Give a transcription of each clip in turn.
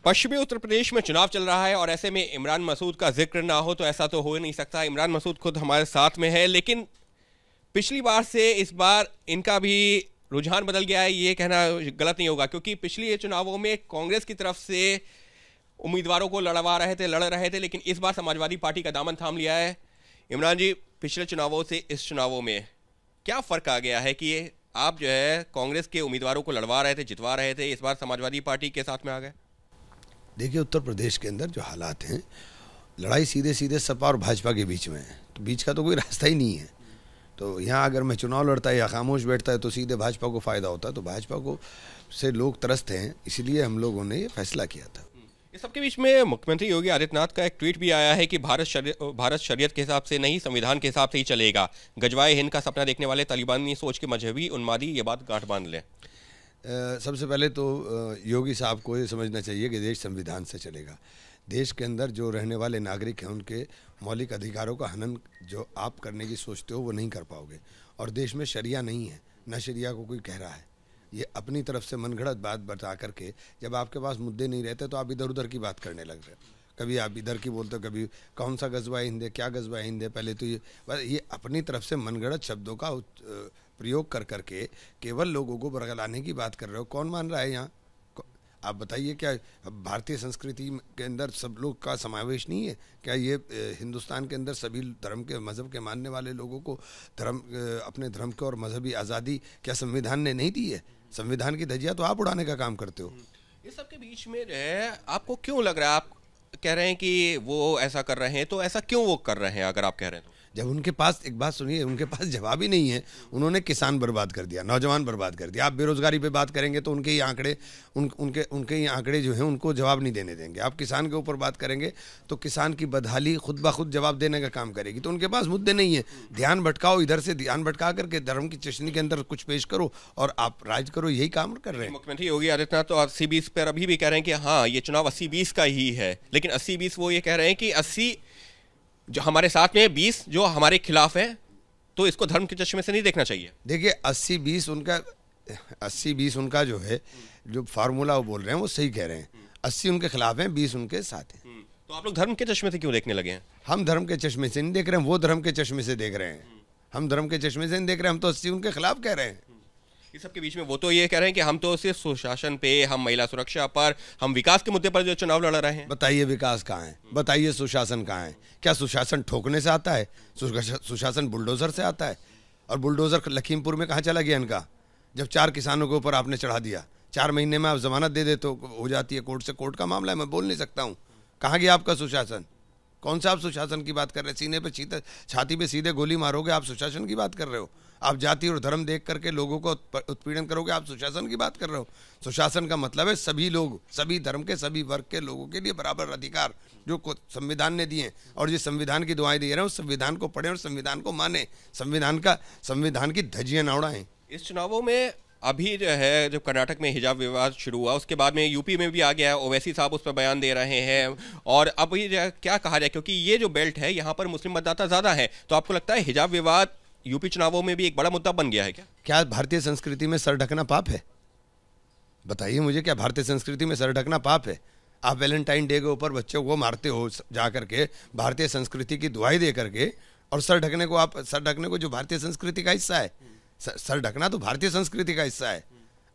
पश्चिमी उत्तर प्रदेश में चुनाव चल रहा है और ऐसे में इमरान मसूद का जिक्र ना हो तो ऐसा तो हो ही नहीं सकता। इमरान मसूद खुद हमारे साथ में है, लेकिन पिछली बार से इस बार इनका भी रुझान बदल गया है, ये कहना गलत नहीं होगा, क्योंकि पिछले चुनावों में कांग्रेस की तरफ से उम्मीदवारों को लड़ रहे थे, लेकिन इस बार समाजवादी पार्टी का दामन थाम लिया है। इमरान जी, पिछले चुनावों से इस चुनावों में क्या फ़र्क आ गया है कि आप जो है कांग्रेस के उम्मीदवारों को लड़वा रहे थे, जितवा रहे थे, इस बार समाजवादी पार्टी के साथ में आ गए? देखिए, उत्तर प्रदेश के अंदर जो हालात हैं, लड़ाई सीधे सीधे सपा और भाजपा के बीच में है, तो बीच का तो कोई रास्ता ही नहीं है। तो यहाँ अगर मैं चुनाव लड़ता है या खामोश बैठता है तो सीधे भाजपा को फ़ायदा होता है, तो भाजपा को से लोग त्रस्त हैं, इसलिए हम लोगों ने ये फैसला किया था। इस सबके बीच में मुख्यमंत्री योगी आदित्यनाथ का एक ट्वीट भी आया है कि भारत शरीयत के हिसाब से नहीं, संविधान के हिसाब से ही चलेगा। गजवाए हिंद का सपना देखने वाले तालिबानी सोच के मजहबी उन्मादी ये बात गांठ बांध लें। सबसे पहले तो योगी साहब को ये समझना चाहिए कि देश संविधान से चलेगा। देश के अंदर जो रहने वाले नागरिक हैं, उनके मौलिक अधिकारों का हनन जो आप करने की सोचते हो वो नहीं कर पाओगे। और देश में शरिया नहीं है, न शरिया को कोई कह रहा है। ये अपनी तरफ से मनगढ़ंत बात बता करके, जब आपके पास मुद्दे नहीं रहते तो आप इधर उधर की बात करने लग रहे हो। कभी आप इधर की बोलते हो, कभी कौन सा गजवा हिंद है, क्या गजवा हिंद है। पहले तो ये अपनी तरफ से मनगढ़ंत शब्दों का प्रयोग कर करके केवल लोगों को बरगलाने की बात कर रहे हो। कौन मान रहा है यहाँ? आप बताइए, क्या भारतीय संस्कृति के अंदर सब लोग का समावेश नहीं है? क्या ये हिंदुस्तान के अंदर सभी धर्म के मज़हब के मानने वाले लोगों को अपने धर्म को और मजहबी आज़ादी क्या संविधान ने नहीं दी है? संविधान की धज्जियां तो आप उड़ाने का काम करते हो। इस सब के बीच में जो है आपको क्यों लग रहा है, आप कह रहे हैं कि वो ऐसा कर रहे हैं, तो ऐसा क्यों वो कर रहे हैं अगर आप कह रहे हैं तो? जब उनके पास, एक बात सुनिए, उनके पास जवाब ही नहीं है। उन्होंने किसान बर्बाद कर दिया, नौजवान बर्बाद कर दिया। आप बेरोजगारी पे बात करेंगे तो उनके ही आंकड़े उनके ही आंकड़े जो हैं उनको जवाब नहीं देने देंगे। आप किसान के ऊपर बात करेंगे तो किसान की बदहाली खुद ब खुद जवाब देने का काम करेगी। तो उनके पास मुद्दे नहीं है। ध्यान भटकाओ, इधर से ध्यान भटका करके धर्म की चशनी के अंदर कुछ पेश करो और आप राज करो, यही काम कर रहे हैं। मुख्यमंत्री योगी आदित्यनाथ तो 80-20 पर अभी भी कह रहे हैं कि हाँ, ये चुनाव 80-20 का ही है, लेकिन 80-20 वो ये कह रहे हैं कि 80 जो हमारे साथ में, 20 जो हमारे खिलाफ है, तो इसको धर्म के चश्मे से नहीं देखना चाहिए। देखिए, 80-20 उनका जो है, जो फार्मूला वो बोल रहे हैं वो सही कह रहे हैं। 80 उनके खिलाफ हैं, 20 उनके साथ हैं। तो आप लोग धर्म के चश्मे से क्यों देखने लगे हैं? हम धर्म के चश्मे से नहीं देख रहे हैं, वो धर्म के चश्मे से देख रहे हैं। हम धर्म के चश्मे से नहीं देख रहे हैं, हम तो 80 उनके खिलाफ कह रहे हैं। इस सबके बीच में वो तो ये कह रहे हैं कि हम तो सिर्फ सुशासन पे, हम महिला सुरक्षा पर, हम विकास के मुद्दे पर जो चुनाव लड़ रहे हैं। बताइए विकास कहाँ है? बताइए सुशासन कहाँ है? क्या सुशासन ठोकने से आता है? सुशासन बुलडोजर से आता है। और बुलडोजर लखीमपुर में कहाँ चला गया इनका? जब 4 किसानों के ऊपर आपने चढ़ा दिया, 4 महीने में आप जमानत दे दे तो हो जाती है, कोर्ट से। कोर्ट का मामला है, मैं बोल नहीं सकता हूँ। कहाँ गया आपका सुशासन? कौन सा आप सुशासन की बात कर रहे हैं? सीने पे छाती पे सीधे गोली मारोगे, आप सुशासन की बात कर रहे हो? आप जाति और धर्म देख करके लोगों को उत्पीड़न करोगे, आप सुशासन की बात कर रहे हो? सुशासन का मतलब है सभी लोग, सभी धर्म के, सभी वर्ग के लोगों के लिए बराबर अधिकार जो संविधान ने दिए। और ये संविधान की दुआएं दे रहे हैं, उस संविधान को पढ़ें और संविधान को माने, संविधान की धज्जियां ना उड़ाएं। इस चुनावों में अभी जो है, जब कर्नाटक में हिजाब विवाद शुरू हुआ, उसके बाद में यूपी में भी आ गया है, ओवैसी साहब उस पर बयान दे रहे हैं। और अब ये क्या कहा जाए, क्योंकि ये जो बेल्ट है यहाँ पर मुस्लिम मतदाता ज़्यादा है, तो आपको लगता है हिजाब विवाद यूपी चुनावों में भी एक बड़ा मुद्दा बन गया है क्या? क्या भारतीय संस्कृति में सर ढकना पाप है? बताइए मुझे, क्या भारतीय संस्कृति में सर ढकना पाप है? आप वैलेंटाइन डे के ऊपर बच्चों को मारते हो जा करके, भारतीय संस्कृति की दुआई दे करके, और सर ढकने को जो भारतीय संस्कृति का हिस्सा है, सर ढकना तो भारतीय संस्कृति का हिस्सा है,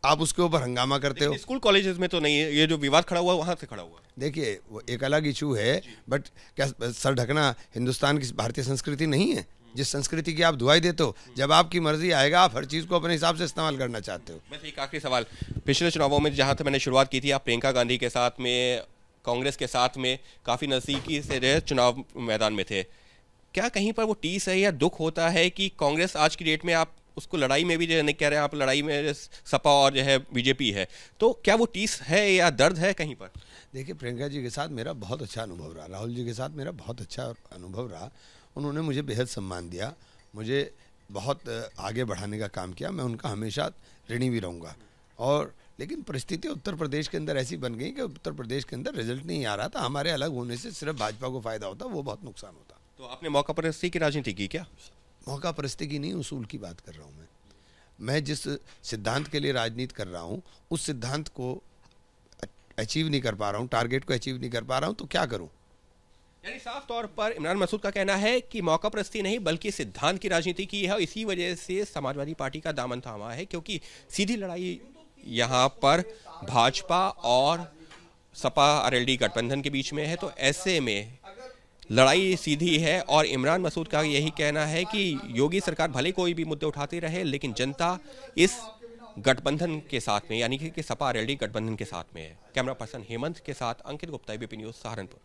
आप उसके ऊपर हंगामा करते हो। स्कूल कॉलेजेस में तो नहीं है, ये जो विवाद खड़ा हुआ वहां से खड़ा हुआ। देखिए, वो एक अलग इशू है, बट क्या सर ढकना हिंदुस्तान की भारतीय संस्कृति नहीं है? जिस संस्कृति की आप दुआई देते हो, जब आपकी मर्जी आएगा आप हर चीज़ को अपने हिसाब से इस्तेमाल करना चाहते हो। बस एक आखिरी सवाल, पिछले चुनावों में जहाँ तक मैंने शुरुआत की थी, आप प्रियंका गांधी के साथ में, कांग्रेस के साथ में काफ़ी नज़दीकी से जो है चुनाव मैदान में थे। क्या कहीं पर वो टीस है या दुख होता है कि कांग्रेस आज की डेट में, आप उसको लड़ाई में भी जो नहीं कह रहे हैं, आप लड़ाई में सपा और जो है बीजेपी है, तो क्या वो टीस है या दर्द है कहीं पर? देखिए, प्रियंका जी के साथ मेरा बहुत अच्छा अनुभव रहा, राहुल जी के साथ मेरा बहुत अच्छा अनुभव रहा। उन्होंने मुझे बेहद सम्मान दिया, मुझे बहुत आगे बढ़ाने का काम किया। मैं उनका हमेशा ऋणी भी रहूँगा। और लेकिन परिस्थिति उत्तर प्रदेश के अंदर ऐसी बन गई कि उत्तर प्रदेश के अंदर रिजल्ट नहीं आ रहा था। हमारे अलग होने से सिर्फ भाजपा को फ़ायदा होता, वो बहुत नुकसान होता। तो आपने मौका परस्ती की राजनीति की क्या? मौका परस्ती की नहीं, उसूल की बात कर रहा हूँ मैं जिस सिद्धांत के लिए राजनीति कर रहा हूँ, उस सिद्धांत को अचीव नहीं कर पा रहा हूँ, टारगेट को अचीव नहीं कर पा रहा हूँ, तो क्या करूँ? यानी साफ तौर पर इमरान मसूद का कहना है कि मौका परस्ती नहीं बल्कि सिद्धांत की राजनीति की है और इसी वजह से समाजवादी पार्टी का दामन थामा है, क्योंकि सीधी लड़ाई यहाँ पर भाजपा और सपा आरएलडी गठबंधन के बीच में है। तो ऐसे में लड़ाई सीधी है और इमरान मसूद का यही कहना है कि योगी सरकार भले कोई भी मुद्दे उठाती रहे लेकिन जनता इस गठबंधन के साथ में, यानी कि सपा आरएलडी गठबंधन के साथ में है। कैमरा पर्सन हेमंत के साथ अंकित गुप्ता, एबीपी न्यूज़, सहारनपुर।